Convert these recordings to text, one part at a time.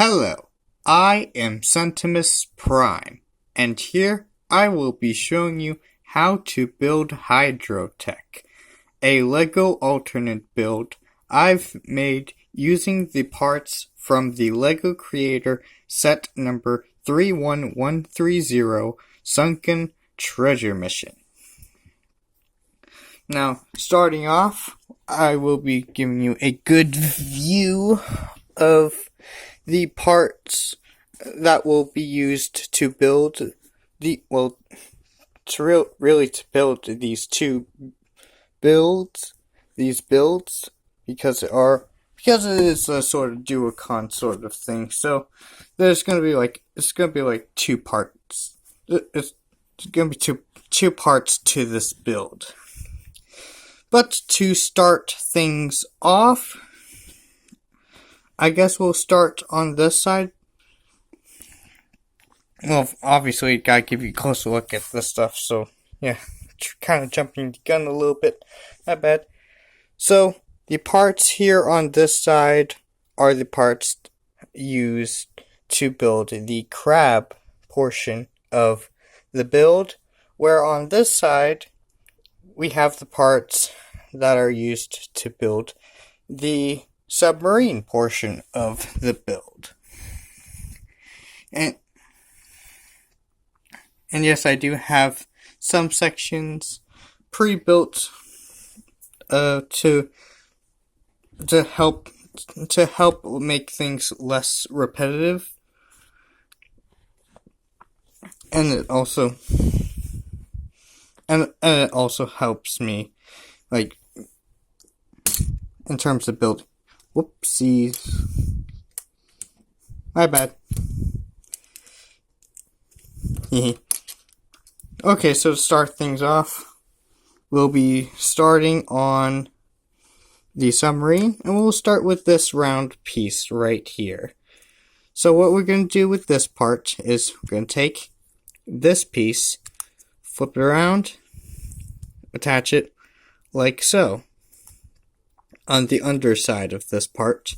Hello, I am Centimus Prime, and here I will be showing you how to build Hydrotech, a LEGO alternate build I've made using the parts from the LEGO Creator set number 31130 Sunken Treasure Mission. Now, starting off, I will be giving you a good view of the parts that will be used to build to build these builds, because it is a sort of duocon sort of thing. So it's gonna be like two parts. It's gonna be two parts to this build. But to start things off, I guess we'll start on this side. Well, obviously, gotta give you a closer look at this stuff, so yeah, kind of jumping the gun a little bit. Not bad. So, the parts here on this side are the parts used to build the crab portion of the build, where on this side, we have the parts that are used to build the submarine portion of the build. And yes, I do have some sections pre-built to help make things less repetitive, and it also helps me, like, in terms of building. Whoopsies. My bad. Okay, so to start things off, we'll be starting on the submarine, and we'll start with this round piece right here. So what we're going to do with this part is we're going to take this piece, flip it around, attach it like so on the underside of this part.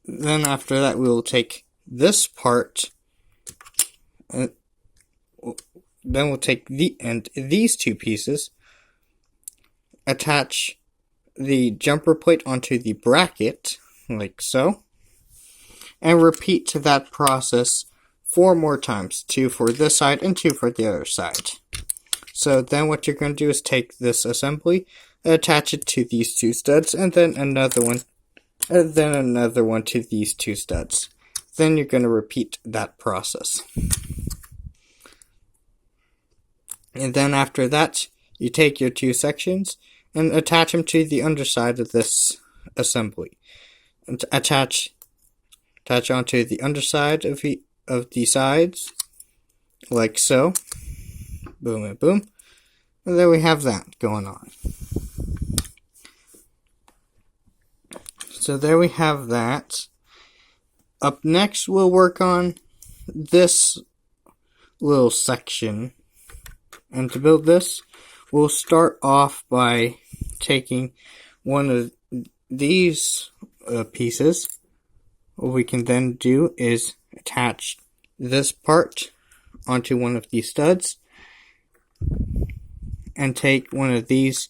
Then after that, we will take this part, then we'll take these two pieces, attach the jumper plate onto the bracket like so, and repeat that process 4 more times, 2 for this side and 2 for the other side. So then what you're going to do is take this assembly, attach it to these 2 studs, and then another one to these 2 studs. Then you're going to repeat that process. And then after that, you take your 2 sections and attach them to the underside of this assembly. And attach onto the underside of the sides, like so. Boom and boom. And then we have that going on. So there we have that. Up next, we'll work on this little section. And to build this, we'll start off by taking one of these pieces. What we can then do is attach this part onto one of these studs, and take one of these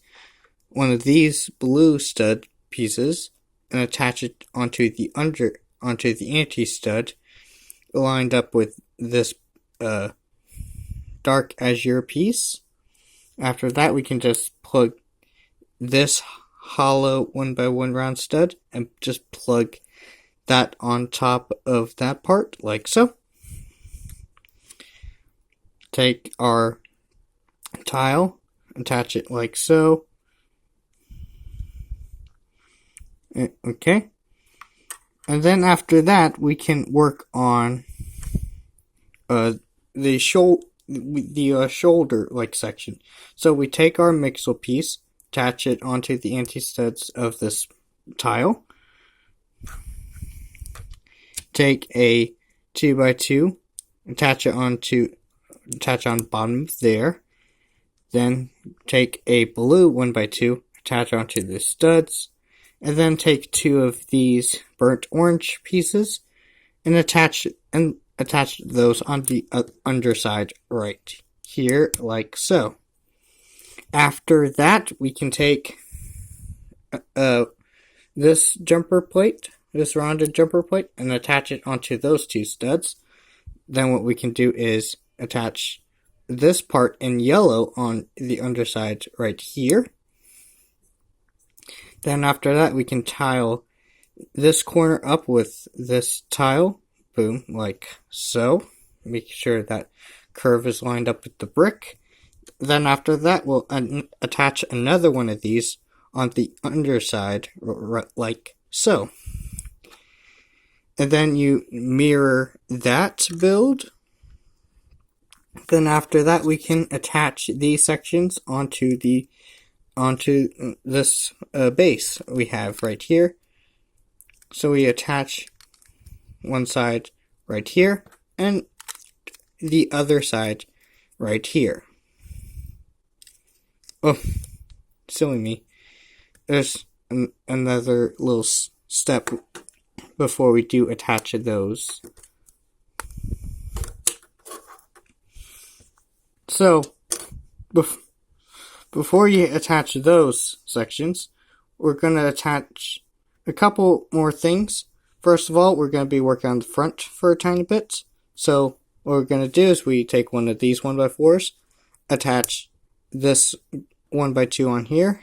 blue stud pieces and attach it onto the anti-stud, lined up with this dark azure piece. After that, we can just plug this hollow 1x1 round stud and just plug that on top of that part, like so. Take our tile, attach it like so. Okay. And then after that, we can work on the shoulder like section. So we take our mixel piece, attach it onto the anti-studs of this tile. Take a 2x2, attach on bottom of there. Then take a blue 1x2, attach onto the studs, and then take 2 of these burnt orange pieces and attach those on the underside right here, like so. After that, we can take this jumper plate, this rounded jumper plate, and attach it onto those two studs. Then what we can do is attach this part in yellow on the underside right here. Then after that, we can tile this corner up with this tile, boom, like so. Make sure that curve is lined up with the brick. Then after that, we'll attach another one of these on the underside, like so. And then you mirror that build. Then after that, we can attach these sections onto this base we have right here. So we attach one side right here and the other side right here. Oh, silly me. There's another little step before we do attach those. So, before you attach those sections, we're going to attach a couple more things. First of all, we're going to be working on the front for a tiny bit. So, what we're going to do is we take one of these 1x4s, attach this 1x2 on here,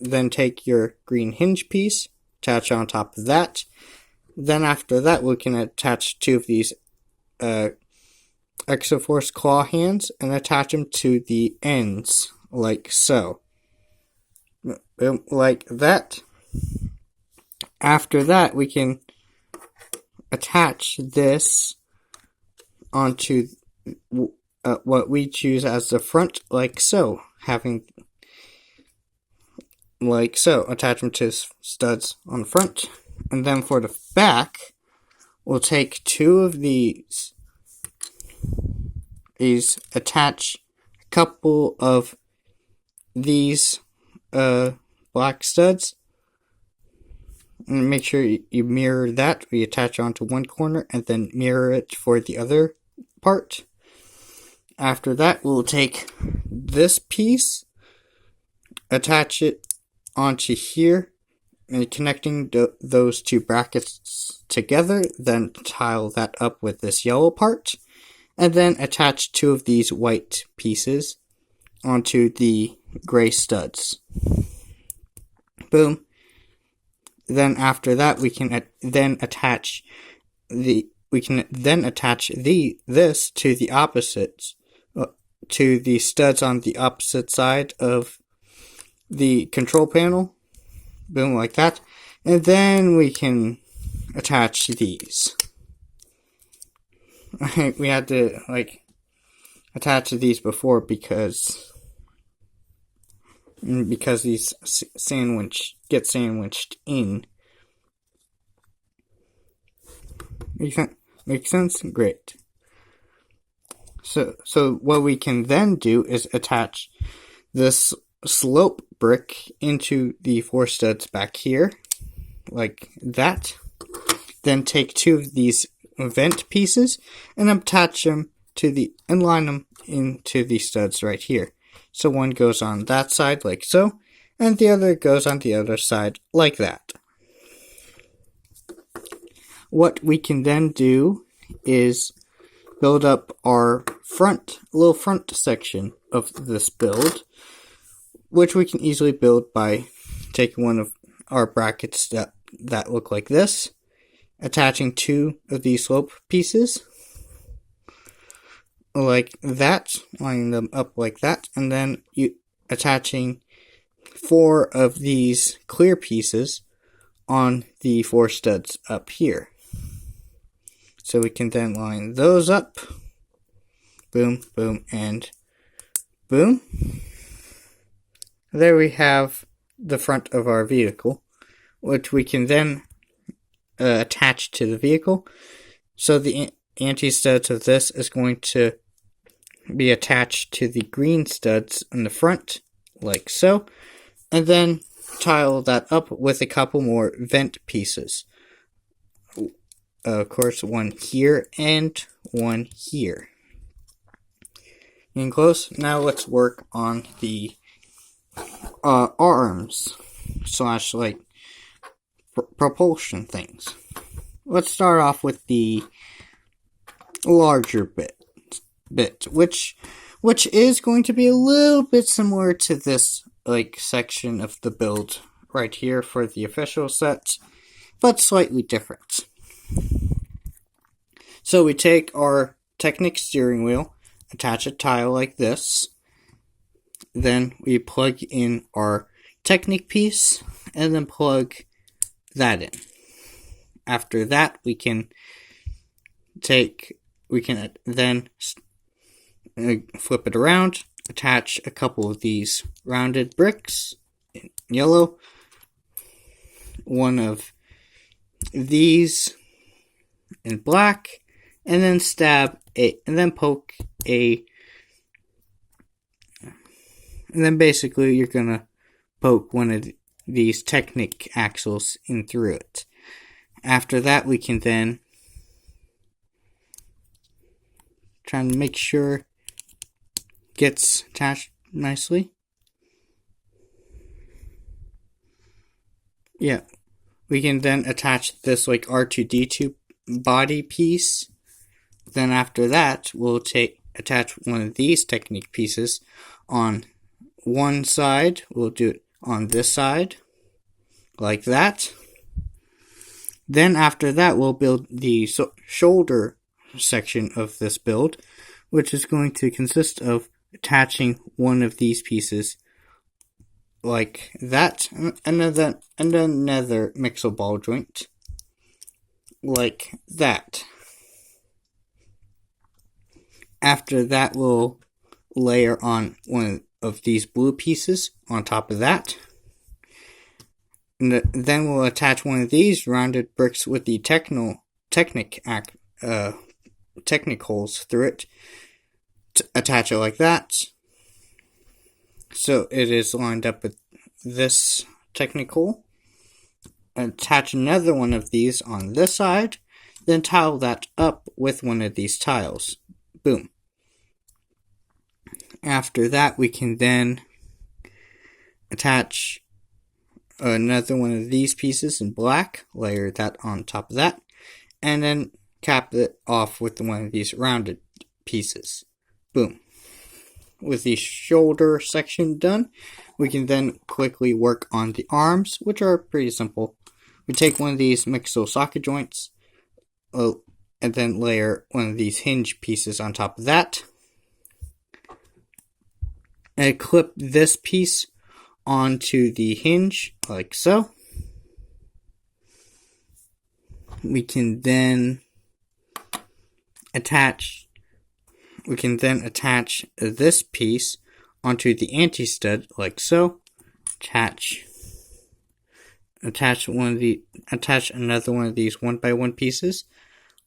then take your green hinge piece, attach on top of that. Then after that, we can attach two of these Exoforce claw hands and attach them to the ends, like so. Like that. After that, we can attach this onto what we choose as the front, like so. Like so. Attach them to studs on the front. And then for the back, we'll take two of these, attach a couple of these black studs, and make sure you mirror that. We attach onto one corner and then mirror it for the other part. After that, we'll take this piece, attach it onto here, and connecting those two brackets together, then tile that up with this yellow part, and then attach two of these white pieces onto the gray studs. Boom. Then after that, we can then attach this to the opposites, to the studs on the opposite side of the control panel. Boom, like that. And then we can attach these. We had to, attach these before because these get sandwiched in. Make sense? Great. So what we can then do is attach this slope brick into the four studs back here, like that. Then take two of these vent pieces and attach them and line them into the studs right here. So one goes on that side like so, and the other goes on the other side like that. What we can then do is build up our little front section of this build, which we can easily build by taking one of our brackets that look like this, attaching two of these slope pieces like that, lining them up like that, and then attaching four of these clear pieces on the four studs up here. So we can then line those up, boom, boom, and boom. There we have the front of our vehicle, which we can then attach to the vehicle. So the anti-studs of this is going to be attached to the green studs in the front, like so, and then tile that up with a couple more vent pieces. of course, one here and one here. Getting close. Now let's work on the arms slash like propulsion things. Let's start off with the larger bit, which is going to be a little bit similar to this like section of the build right here for the official set, but slightly different. So we take our Technic steering wheel, attach a tile like this, then we plug in our Technic piece, and then plug that in. After that, we can then flip it around, attach a couple of these rounded bricks in yellow, one of these in black, and then poke and then basically you're gonna poke one of these Technic axles in through it. After that, we can then try and make sure it gets attached nicely. Yeah, we can then attach this like R2-D2 body piece. Then after that, we'll attach one of these Technic pieces on one side. We'll do it on this side, like that. Then after that, we'll build the shoulder section of this build, which is going to consist of attaching one of these pieces like that, and then another mixel ball joint like that. After that, we'll layer on one of these blue pieces on top of that. And then we'll attach one of these rounded bricks with the Technic holes through it. Attach it like that. So it is lined up with this Technic hole. Attach another one of these on this side. Then tile that up with one of these tiles. Boom. After that, we can then attach another one of these pieces in black, layer that on top of that, and then cap it off with one of these rounded pieces. Boom. With the shoulder section done, we can then quickly work on the arms, which are pretty simple. We take one of these mixel socket joints, and then layer one of these hinge pieces on top of that, and clip this piece onto the hinge like so. We can then attach this piece onto the anti-stud like so. Attach another one of these 1x1 pieces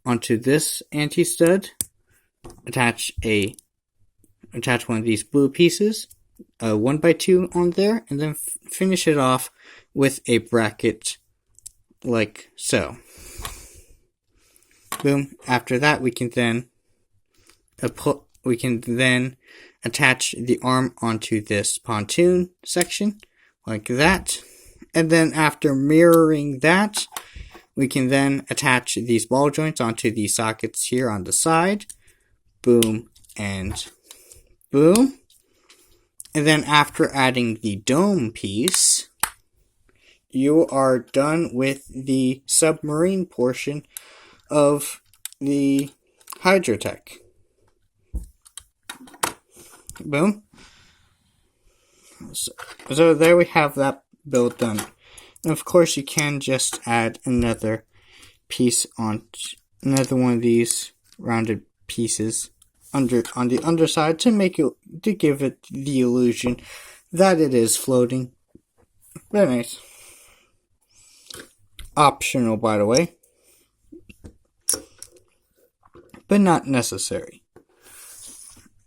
onto this anti-stud. Attach one of these blue pieces, 1x2 on there, and then finish it off with a bracket like so. Boom. After that, we can then attach the arm onto this pontoon section like that. And then after mirroring that, we can then attach these ball joints onto the sockets here on the side. Boom and boom. And then after adding the dome piece, you are done with the submarine portion of the Hydrotech. Boom. So there we have that build done. And of course, you can just add another piece on another one of these rounded pieces on the underside to give it the illusion that it is floating. Very nice. Optional, by the way, but not necessary.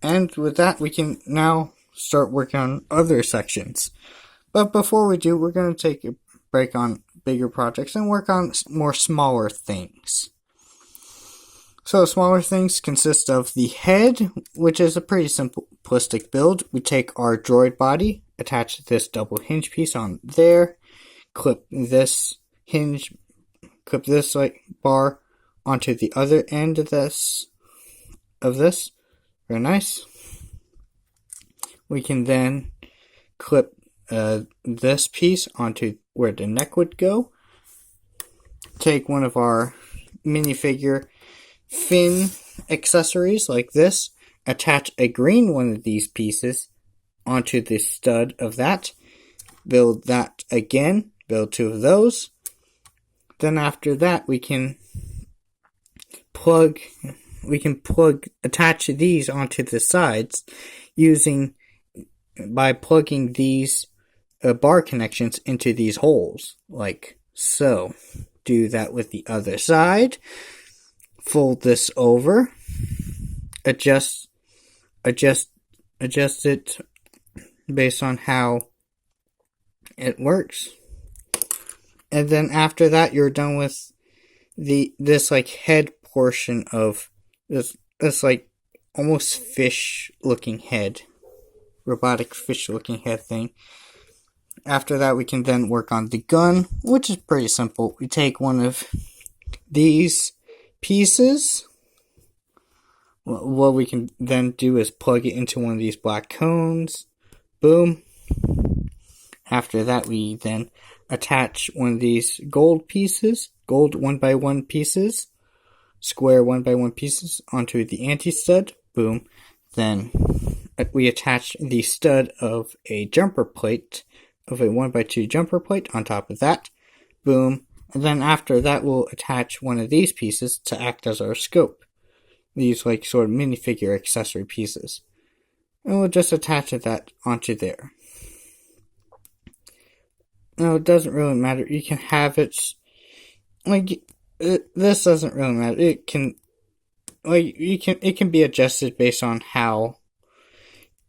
And with that, we can now start working on other sections. But before we do, we're going to take a break on bigger projects and work on more smaller things. So smaller things consist of the head, which is a pretty simplistic build. We take our droid body, attach this double hinge piece on there, clip this bar onto the other end of this. Very nice. We can then clip this piece onto where the neck would go. Take one of our minifigure fin accessories like this, attach a green one of these pieces onto the stud of that, build that again, build two of those. Then after that we can attach these onto the sides by plugging these bar connections into these holes, like so. Do that with the other side. Fold this over. Adjust it based on how it works. And then after that, you're done with this like head portion of this like almost fish looking head, robotic fish looking head thing. After that, we can then work on the gun, which is pretty simple. We take one of these pieces. What we can then do is plug it into one of these black cones. Boom. After that, we then attach one of these gold 1x1 pieces, square 1x1 pieces onto the anti-stud. Boom. Then we attach the stud of a jumper plate, of a 1x2 jumper plate on top of that. Boom. And then after that, we'll attach one of these pieces to act as our scope. These like sort of minifigure accessory pieces. And we'll just attach that onto there. No, it doesn't really matter. You can have it this doesn't really matter. It can be adjusted based on how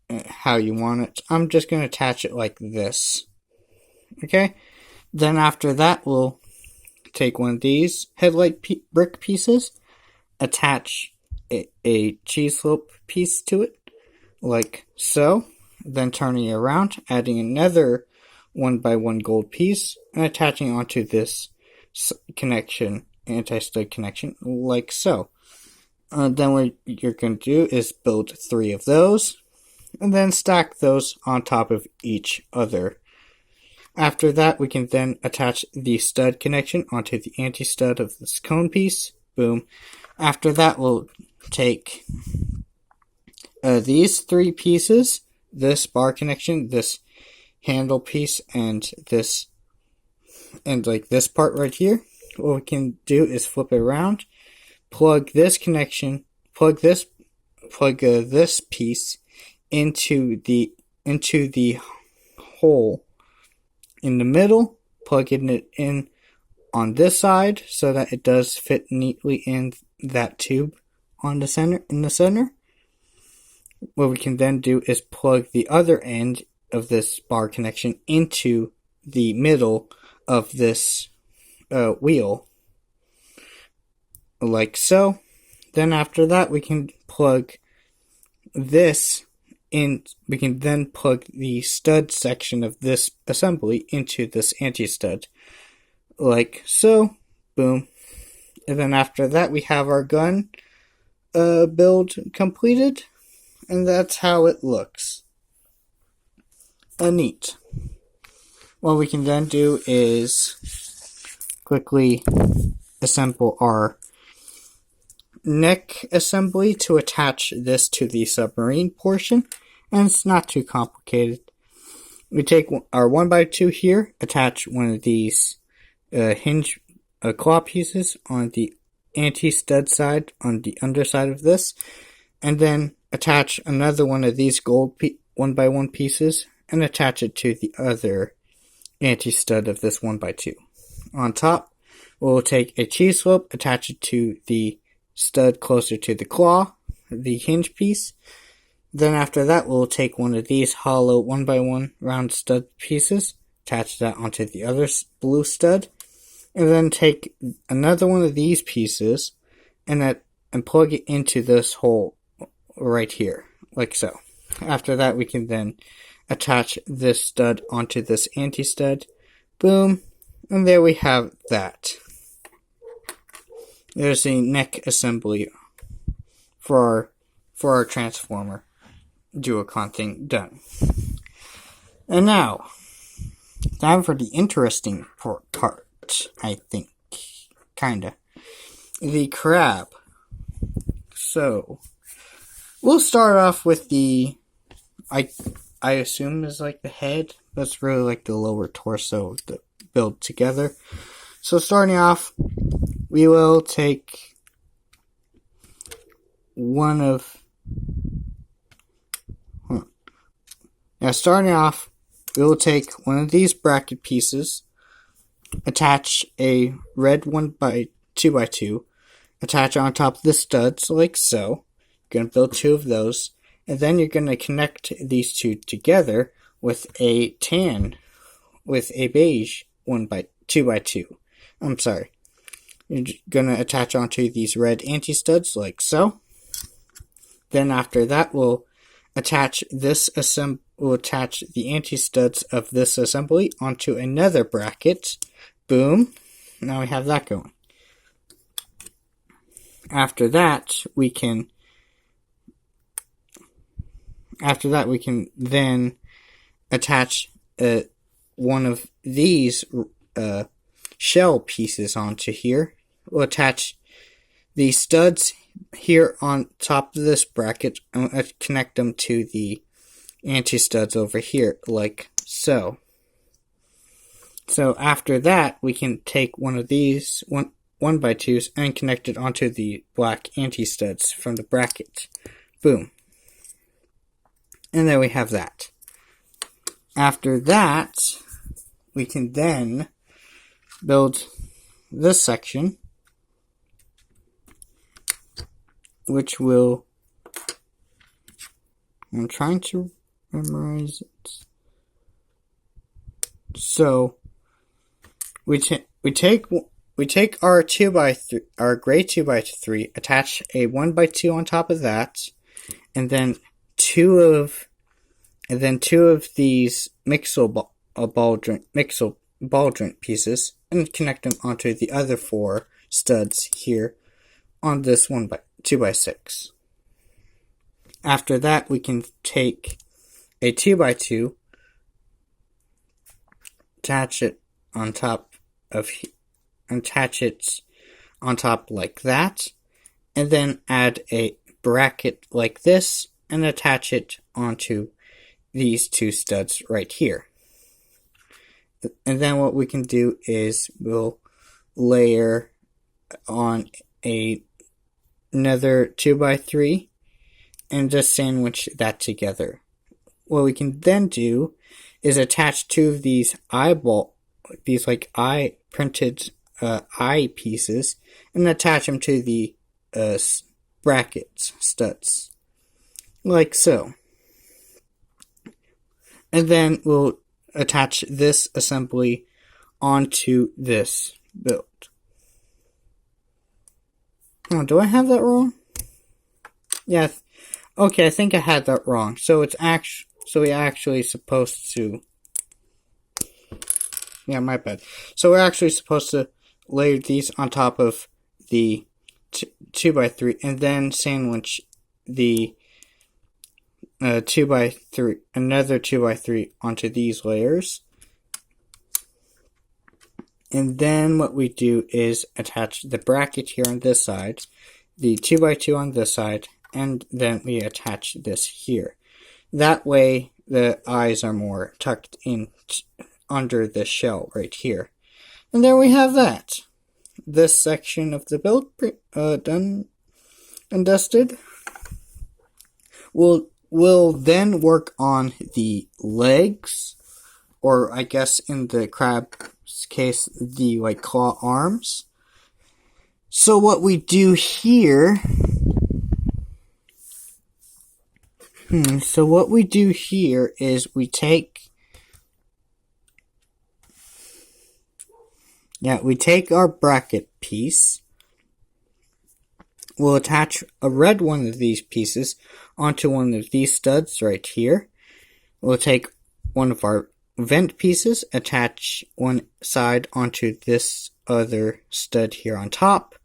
you want it. I'm just going to attach it like this. Okay? Then after that, we'll take one of these headlight brick pieces, attach a cheese slope piece to it, like so. Then turning it around, adding another 1x1 gold piece, and attaching onto this connection, anti-stud connection, like so. Then what you're going to do is build 3 of those, and then stack those on top of each other. After that, we can then attach the stud connection onto the anti-stud of this cone piece. Boom. After that, we'll take these 3 pieces, this bar connection, this handle piece, and this part right here. What we can do is flip it around, plug this piece into the hole in the middle, plugging it in on this side so that it does fit neatly in that tube in the center. What we can then do is plug the other end of this bar connection into the middle of this wheel, like so. Then after that, we can plug this in. We can then plug the stud section of this assembly into this anti-stud, like so. Boom. And then after that, we have our gun build completed, and that's how it looks. Neat. What we can then do is quickly assemble our neck assembly to attach this to the submarine portion, and it's not too complicated. We take our 1x2 here, attach one of these hinge claw pieces on the anti-stud side, on the underside of this, and then attach another one of these gold 1x1 pieces and attach it to the other anti-stud of this 1x2. On top, we'll take a cheese slope, attach it to the stud closer to the claw, the hinge piece. Then after that, we'll take one of these hollow 1x1 round stud pieces, attach that onto the other blue stud, and then take another one of these pieces and and plug it into this hole right here, like so. After that, we can then attach this stud onto this anti-stud. Boom. And there we have that. There's the neck assembly for our transformer Duocon thing done. And now, time for the interesting part, I think. Kinda. The crab. So, we'll start off with the, I assume is like the head. That's really like the lower torso of the build together. So starting off, we will take one of, starting off, we will take one of these bracket pieces, attach a red 2x2, attach on top of the studs like so. You're going to build two of those, and then you're going to connect these two together with a beige 2x2. I'm sorry. You're going to attach onto these red anti-studs like so. Then after that, we'll attach the anti-studs of this assembly onto another bracket. Boom. Now we have that going. After that, we can then attach one of these shell pieces onto here. We'll attach the studs here on top of this bracket and connect them to the anti-studs over here, like so. So after that, we can take one of these 1x2s and connect it onto the black anti-studs from the bracket. Boom. And there we have that. After that, we can then build this section, which will, I'm trying to memorize it. So we take our 2x3, our gray 2x3, attach a 1x2 on top of that, and then two of these mixel ball joint pieces, and connect them onto the other four studs here on this 2x6. After that, we can take a 2x2, attach it on top like that, and then add a bracket like this and attach it onto these two studs right here. And then what we can do is we'll layer on another 2x3 and just sandwich that together. What we can then do is attach two of these printed eye pieces and attach them to the brackets, studs, like so. And then we'll attach this assembly onto this build. Oh, do I have that wrong? Yeah. Okay, I think I had that wrong. So we're actually supposed to. Yeah, my bad. So we're actually supposed to layer these on top of the 2x3 and then sandwich the 2x3, another 2x3 onto these layers. And then what we do is attach the bracket here on this side, the 2x2 on this side, and then we attach this here. That way the eyes are more tucked in under the shell right here. And there we have that. This section of the build done and dusted. We'll then work on the legs, or I guess in the crab's case, the claw arms. So what we do here, is we take our bracket piece we'll attach a red one of these pieces onto one of these studs right here. We'll take one of our vent pieces, attach one side onto this other stud here on top.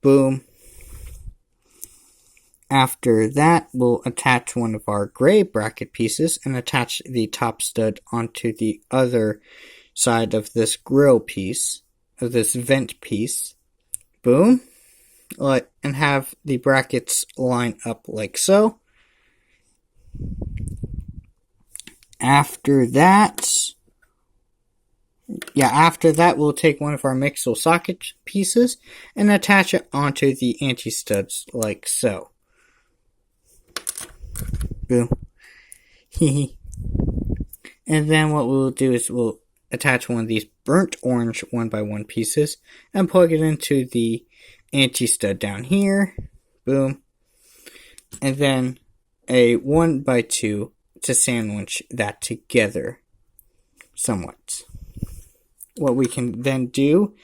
Boom. After that, we'll attach one of our gray bracket pieces and attach the top stud onto the other side of this grill piece, of this vent piece. Boom. And have the brackets line up like so. After that, we'll take one of our mixel socket pieces and attach it onto the anti-studs like so. Boom. And then what we'll do is we'll attach one of these burnt orange 1x1 pieces and plug it into the anti-stud down here. Boom. And then a 1x2 to sandwich that together somewhat. What we can then do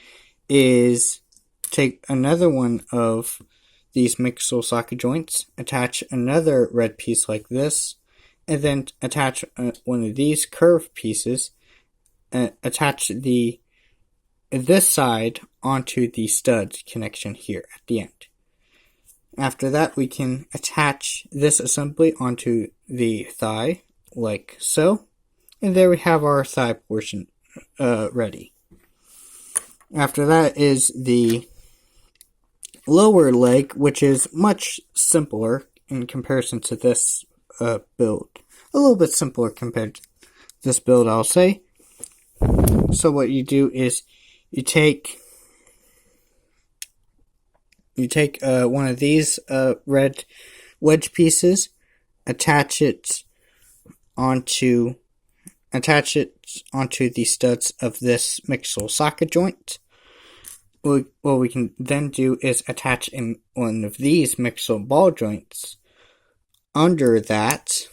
is take another one of these mixel socket joints, attach another red piece like this, and then attach one of these curved pieces, attach this side onto the stud connection here at the end. After that, we can attach this assembly onto the thigh like so, and there we have our thigh portion ready. After that is the lower leg, which is much simpler in comparison to this build. A little bit simpler compared to this build, I'll say. So what you do is you take one of these red wedge pieces, attach it onto the studs of this mixel socket joint. What we can then do is attach in one of these mixel ball joints under that,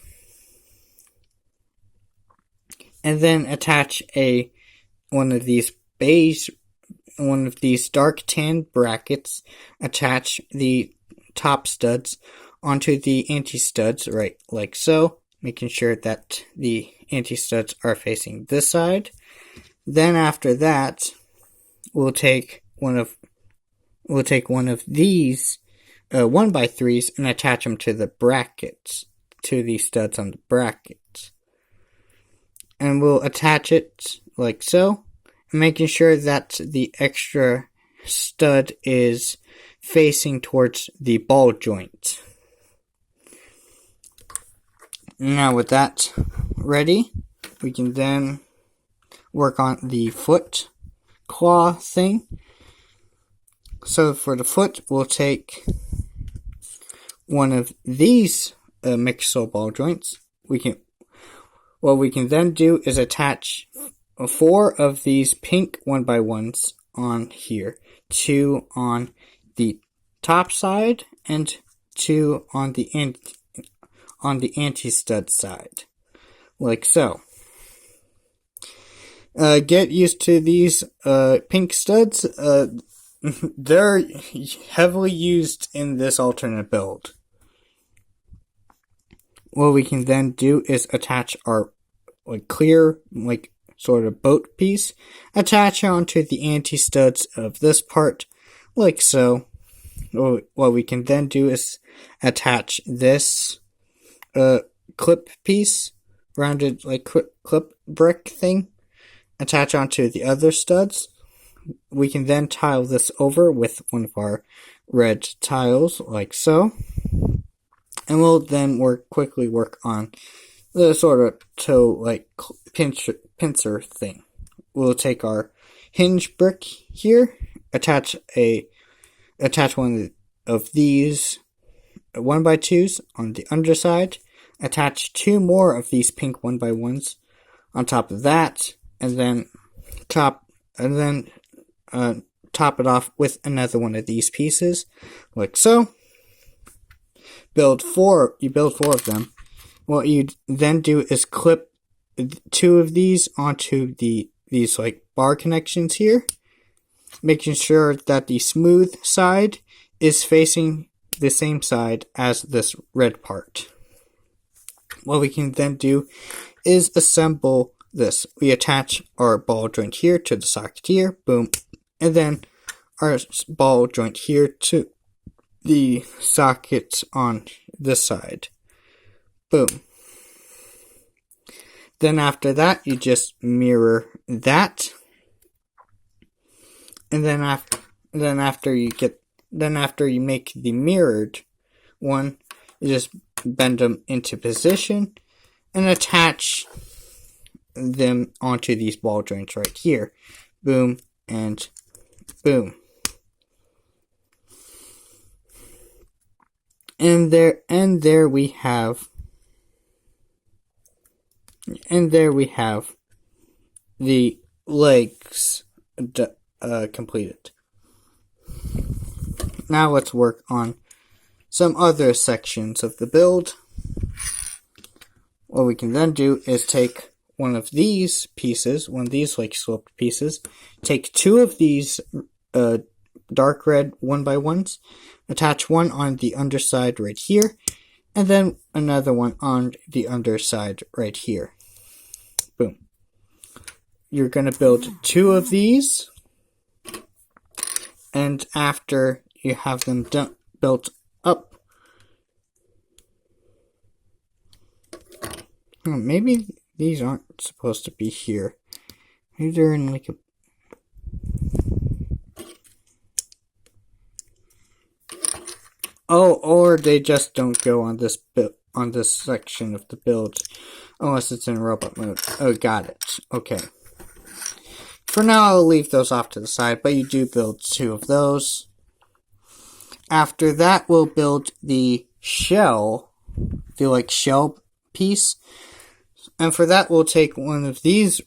and then attach one of these dark tan brackets, attach the top studs onto the anti-studs right like so, making sure that the anti-studs are facing this side. Then after that, we'll take one of these 1x3s and attach them to the brackets, to the studs on the brackets. And we'll attach it like so, making sure that the extra stud is facing towards the ball joint. Now with that ready, we can then work on the foot claw thing. So for the foot, we'll take one of these mixel ball joints. What we can then do is attach 4 of these pink 1x1s on here. 2 on the top side and 2 on the anti-stud side. Like so. Get used to these pink studs. They're heavily used in this alternate build. What we can then do is attach our clear, sort of boat piece, attach onto the anti-studs of this part, like so. What we can then do is attach this clip piece, rounded clip brick thing, attach onto the other studs. We can then tile this over with one of our red tiles, like so. And we'll then quickly work on the sort of toe, pincer thing. We'll take our hinge brick here, attach one of these 1x2s on the underside, attach 2 more of these pink 1x1s on top of that, and then top it off with another one of these pieces, like so. You build 4 of them. What you then do is clip 2 of these onto these bar connections here, making sure that the smooth side is facing the same side as this red part. What we can then do is assemble this. We attach our ball joint here to the socket here, boom, and then our ball joint here to the socket on this side, boom. Then after that, you just mirror that, and then after you make the mirrored one, you just bend them into position and attach them onto these ball joints right here. Boom and boom. And there we have the legs completed. Now let's work on some other sections of the build. What we can then do is take one of these pieces, one of these like sloped pieces, take two of these dark red 1x1s, attach one on the underside right here, and then another one on the underside right here. Boom. You're going to build two of these, and after you have them built up, maybe these aren't supposed to be here. Maybe they're in like a... Oh, or they just don't go on this section of the build unless it's in robot mode. Oh, got it. Okay. For now, I'll leave those off to the side, but you do build two of those. After that, we'll build the shell, the shell piece. And for that, we'll take one of these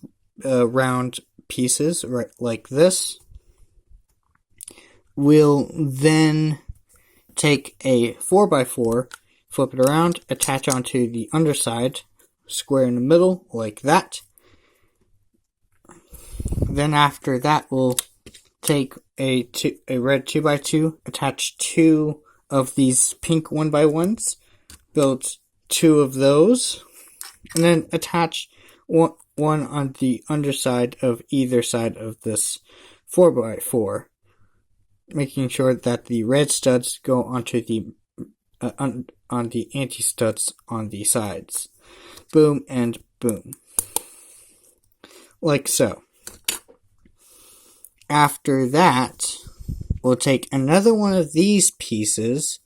round pieces, right, like this. We'll then take a 4x4, flip it around, attach onto the underside, square in the middle, like that. Then after that, we'll take a red 2x2, attach two of these pink 1x1s, build two of those, and then attach one on the underside of either side of this 4x4, making sure that the red studs go onto the on the anti-studs on the sides. Boom and boom. Like so. After that, we'll take another one of these pieces,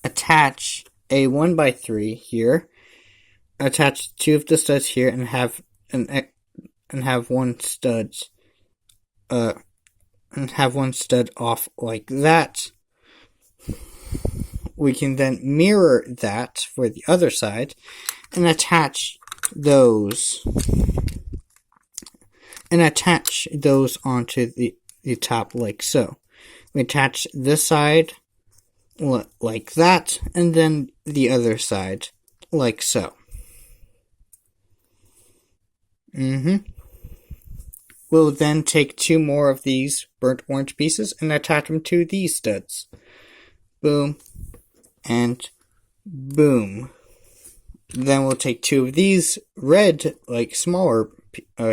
attach a 1x3 here, attach two of the studs here, and have one stud off like that. We can then mirror that for the other side and attach those onto the top like so. We attach this side like that, and then the other side like so. We'll then take two more of these burnt orange pieces and attach them to these studs. Boom and boom. Then we'll take two of these red, smaller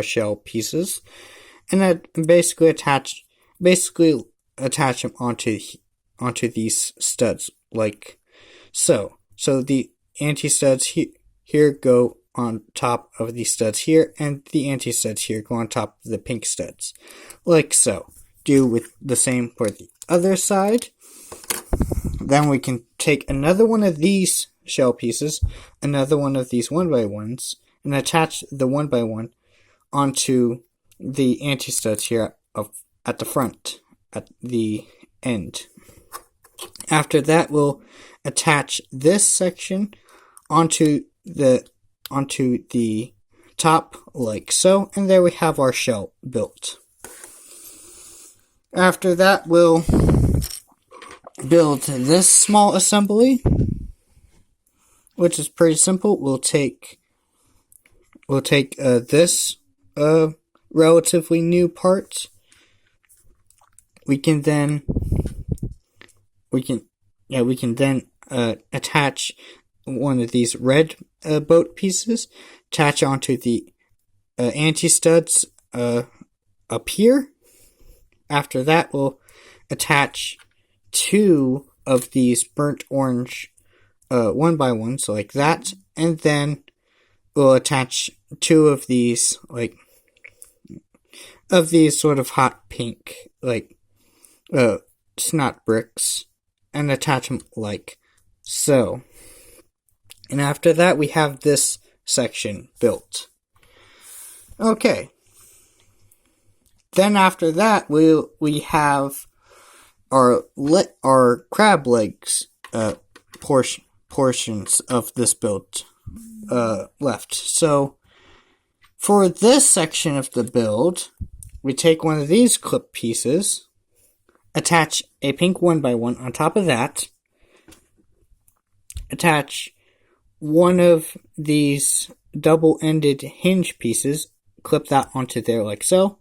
shell pieces, and basically attach them onto these studs like so. So the anti-studs here go on top of the studs here, and the anti-studs here go on top of the pink studs, like so. Do with the same for the other side. Then we can take another one of these shell pieces, another one of these 1x1s, and attach the 1x1 onto the anti-studs here at the front, at the end. After that, we'll attach this section onto the top like so, and there we have our shell built. After that, we'll build this small assembly, which is pretty simple. We'll take this relatively new part. We can we can then attach one of these red boat pieces, attach onto the anti-studs up here. After that, we'll attach 2 of these burnt orange one by one, so like that, and then we'll attach 2 of these sort of hot pink snot bricks, and attach them like so. And after that, we have this section built. Okay. Then after that, we have our crab legs portions of this build left. So for this section of the build, we take one of these clip pieces, attach a pink 1x1 on top of that, attach one of these double-ended hinge pieces, clip that onto there like so,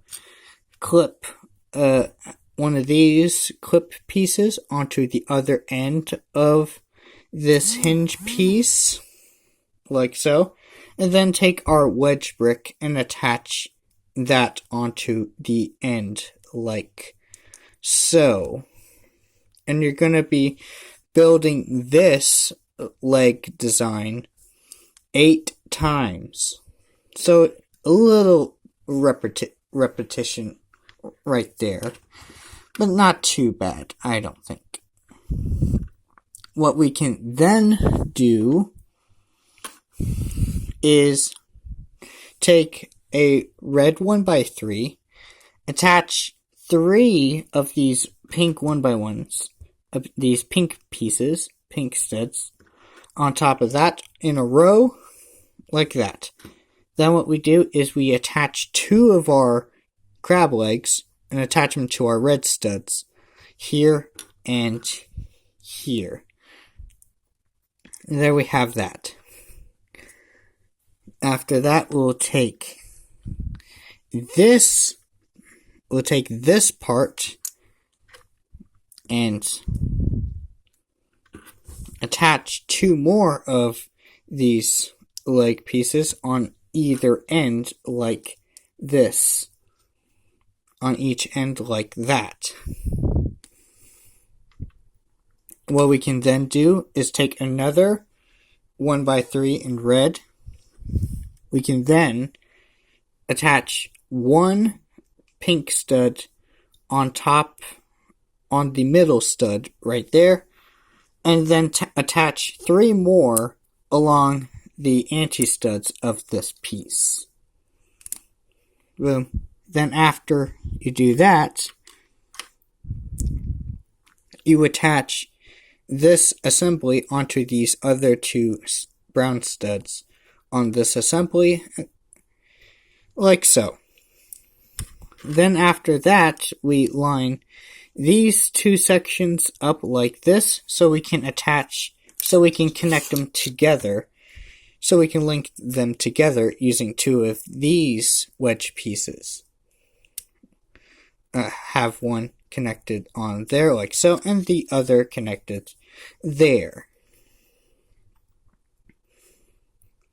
clip one of these clip pieces onto the other end of this hinge piece, like so, and then take our wedge brick and attach that onto the end, like so. And you're going to be building this leg design 8 times. So a little repetition right there, but not too bad, I don't think. What we can then do is take a red 1x3, attach 3 of these pink 1x1s, of these pink pieces, pink studs, on top of that in a row, like that. Then what we do is we attach 2 of our crab legs and attach them to our red studs, here and here. And there we have that. After that, we'll take this part and attach 2 more of these leg pieces on either end, like this. On each end, like that. What we can then do is take another 1x3 in red. We can then attach 1 pink stud on the middle stud right there, and then attach 3 more along the anti-studs of this piece. Boom. Then after you do that, you attach this assembly onto these other 2 brown studs on this assembly, like so. Then after that, we line these 2 sections up like this, so we can connect them together, so we can link them together using 2 of these wedge pieces. Have one connected on there like so, and the other connected there.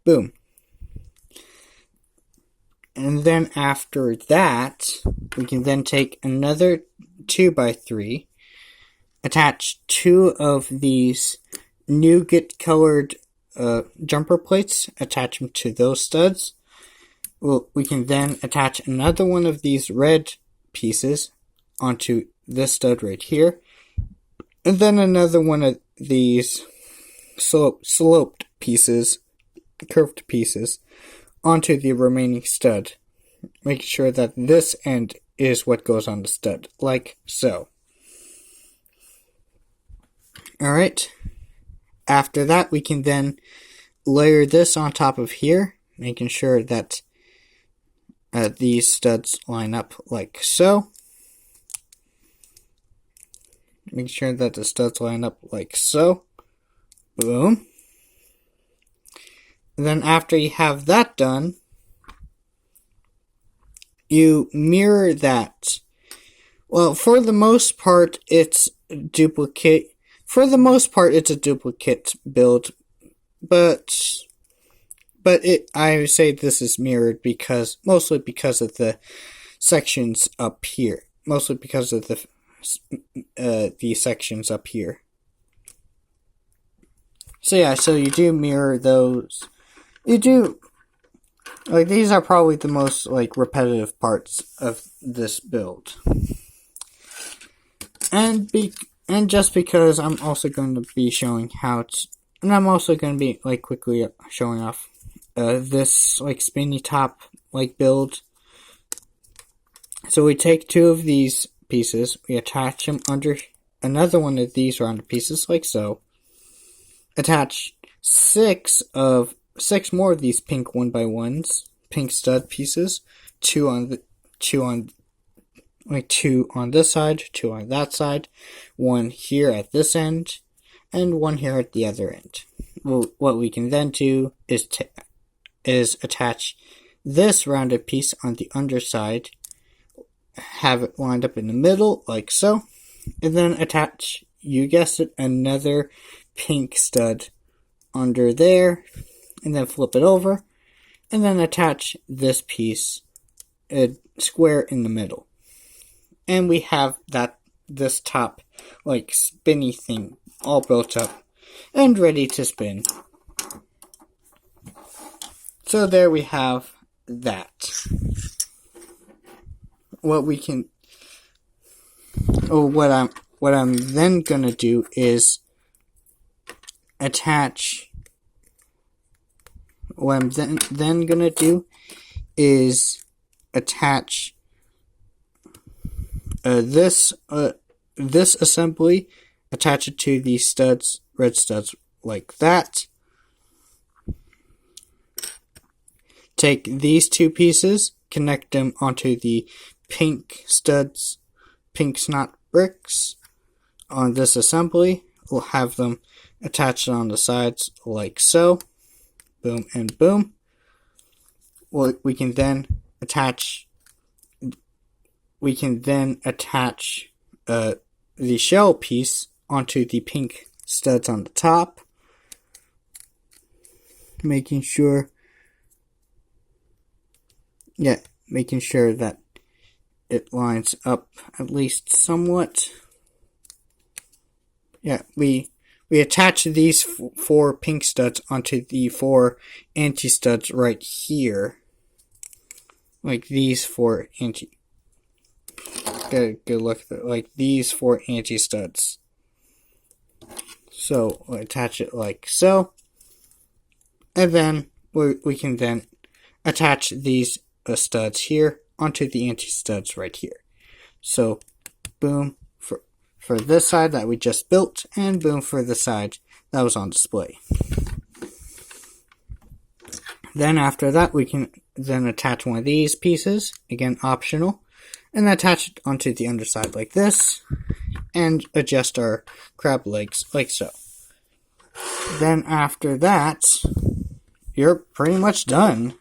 Boom. And then after that, we can then take another 2x3, attach 2 of these nougat colored jumper plates, attach them to those studs. We can then attach another one of these red pieces onto this stud right here, and then another one of these sloped pieces, curved pieces, onto the remaining stud, making sure that this end is what goes on the stud, like so. Alright, after that we can then layer this on top of here, making sure that these studs line up like so. Make sure that the studs line up like so. Boom. And then after you have that done, you mirror that. Well, for the most part, it's duplicate. for the most part, it's a duplicate build, but I would say this is mirrored mostly because of the sections up here. Mostly because of the sections up here. So yeah, so you do mirror those. You do, like, these are probably the most, like, repetitive parts of this build. And just because I'm also going to be showing and I'm also going to be, like, quickly showing off this, like, spinny top, like, build. So we take 2 of these pieces, we attach them under another one of these rounded pieces, like so. Attach 6 more of these pink 1x1s, pink stud pieces, 2 on this side, 2 on that side, 1 here at this end, and 1 here at the other end. Well, what we can then do is attach this rounded piece on the underside, have it lined up in the middle, like so, and then attach, you guessed it, another pink stud under there, and then flip it over, and then attach this piece, a square in the middle. And we have this top, like, spinny thing all built up and ready to spin. So there we have that. What I'm then gonna do is attach. What I'm then gonna do is attach this assembly, attach it to these studs, red studs, like that. Take these 2 pieces, connect them onto the pink studs, pink snot bricks on this assembly. We'll have them attached on the sides like so. Boom and boom. Well, we can then attach the shell piece onto the pink studs on the top, making sure that it lines up at least somewhat. Yeah, we attach these 4 pink studs onto the 4 anti-studs right here. Like these 4 good look at it. Like these 4 anti-studs. So we'll attach it like so. And then we can then attach these studs here onto the anti-studs right here. So boom for this side that we just built, and boom for the side that was on display. Then after that, we can then attach one of these pieces, again optional, and attach it onto the underside like this, and adjust our crab legs like so. Then after that, you're pretty much done.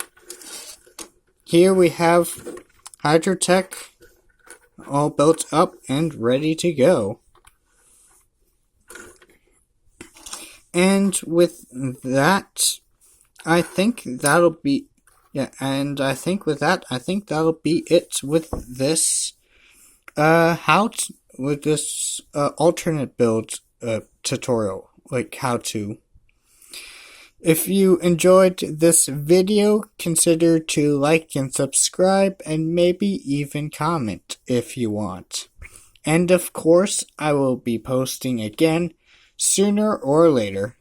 Here we have Hydrotech all built up and ready to go. And with that, I think that'll be that'll be it with this alternate build tutorial, like how to. If you enjoyed this video, consider to like and subscribe, and maybe even comment if you want. And of course, I will be posting again sooner or later.